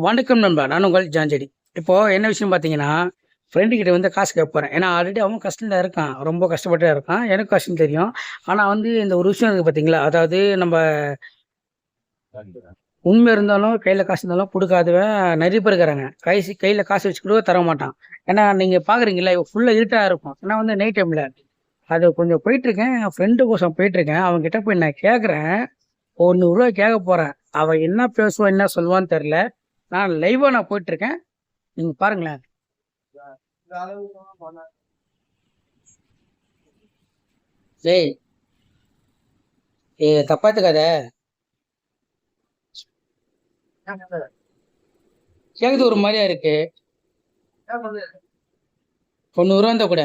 வணக்கம் நண்பா, நான் உங்கள் ஜான்செடி. இப்போ என்ன விஷயம் பார்த்தீங்கன்னா, ஃப்ரெண்டு கிட்ட வந்து காசு கேட்க போறேன். ஏன்னா ஆல்ரெடி அவன் கஷ்டத்துல இருக்கான். ரொம்ப கஷ்டப்பட்டு தான் இருக்கான். எனக்கும் கஷ்டம் தெரியும். ஆனா வந்து இந்த ஒரு விஷயம் இருக்கு பார்த்தீங்களா, அதாவது நம்ம உண்மை இருந்தாலும், கையில காசு இருந்தாலும் குடுக்காதவன் நெறைய பேர் இருக்கிறாங்க. கையில காசு வச்சு கூட தர மாட்டான். ஏன்னா நீங்க பார்க்குறீங்கல்ல, ஃபுல்லா இருட்டா இருக்கும். ஏன்னா வந்து நைட் டைம்ல. அது கொஞ்சம் போயிட்டுருக்கேன். என் ஃப்ரெண்டு கோசம் போயிட்டுருக்கேன். அவன்கிட்ட போய் நான் கேட்குறேன். ரூ. 100 கேட்க போறேன். அவன் என்ன பேசுவான், என்ன சொல்லுவான்னு தெரியல. நான் லைவா போயிட்டுருக்கேன். நீங்க பாருங்களேன். டேய், தப்பா எடுத்துக்காத. கேக்குது ஒரு மாதிரியா இருக்கு. 90 இருந்தா கூட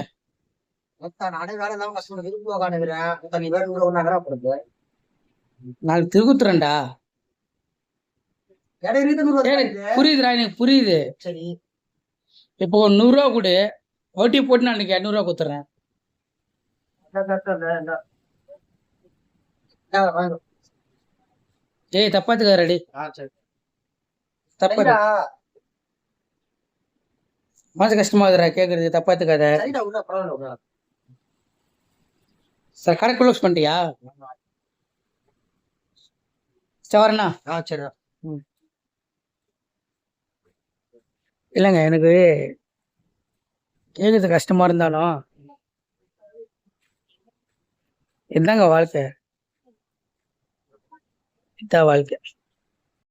நாளைக்கு திருக்குத்துறேன்டா. புரியுதுடா, எனக்கு புரியுது. சரி, இப்போ ஒரு 100 கொடு. வட்டி போட்டு நான் இன்னைக்கு 200 கொடுத்துறேன். ஏய், தப்பா எடுத்துக்காதடி. தப்பா மனசு கஷ்டமா இருக்குதுடா கேக்குறது. தப்பா எடுத்துக்காத. சார், கடை க்ளோஸ் பண்ணிட்டியா? சரி, வரேண்ணா. சரி. இல்லைங்க, எனக்கு கேட்குறது கஷ்டமா இருந்தாலும் இதுதாங்க வாழ்க்கை. இதான் வாழ்க்கை.